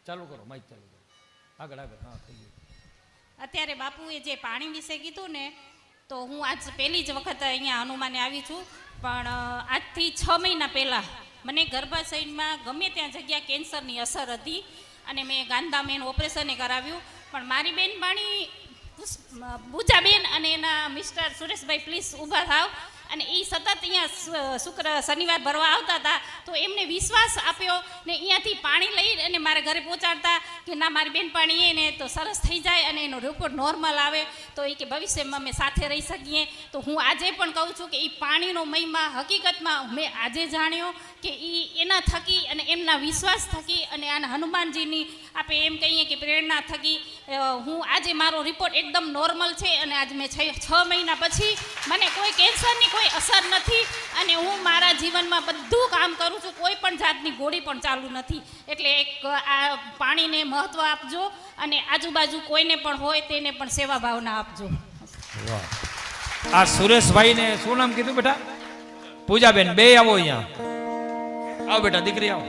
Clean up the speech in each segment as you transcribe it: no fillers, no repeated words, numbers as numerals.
ચાલુ કરો, માઇક ચાલુ કરો, આગળ આગળ. હા, થઈ ગયું. અત્યારે બાપુએ જે પાણી વિશે કીધું ને, તો હું આજ પહેલી જ વખત અહીંયા હનુમાને આવી છું. પણ આજથી 6 મહિના પહેલાં મને ગર્ભાશયમાં ગમે ત્યાં જગ્યા કેન્સરની અસર હતી અને મેં ગાંધામાં એનું ઓપરેશન કરાવ્યું. પણ મારી બેનપાણી પૂજાબેન અને એના મિસ્ટર સુરેશભાઈ પ્લીઝ ઊભા થાવ. અને એ સતત અહીંયા શનિવાર ભરવા આવતા હતા, તો એમને વિશ્વાસ આપ્યો ને અહીંયાથી પાણી લઈ અને મારા ઘરે પહોંચાડતા કે ના મારી બેનપાણી એને તો સરસ થઈ જાય અને એનો રિપોર્ટ નોર્મલ આવે તો એ કે ભવિષ્યમાં અમે સાથે રહી શકીએ. તો હું આજે પણ કહું છું કે એ પાણીનો મહિમા હકીકતમાં મેં આજે જાણ્યો કે એ એના થકી અને એમના વિશ્વાસ થકી અને આના હનુમાનજીની આપણે એમ કહીએ કે પ્રેરણા થકી હું આજે મારો રિપોર્ટ એકદમ નોર્મલ છે. અને આજ મેં 6 મહિના પછી મને કોઈ કેન્સરની કોઈ અસર નથી અને હું મારા જીવનમાં બધું કામ કરું છું, કોઈ પણ જાતની ગોળી પણ ચાલુ નથી. એટલે એક આ પાણીને મહત્ત્વ આપજો અને આજુબાજુ કોઈને પણ હોય તેને પણ સેવા ભાવના આપજો. વાહ. આ સુરેશભાઈને શું નામ કીધું બેટા? પૂજાબેન, બે આવો અહીંયા. આવો બેટા, દીકરી આવો.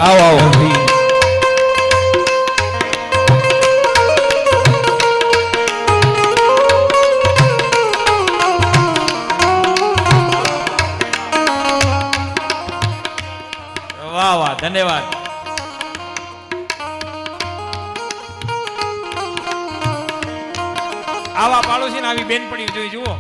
આવો આવો ભાઈ. વાહ વાહ, ધન્યવાદ. આવા પાડોશી ને આવી બેનપણી જોઈ જુઓ.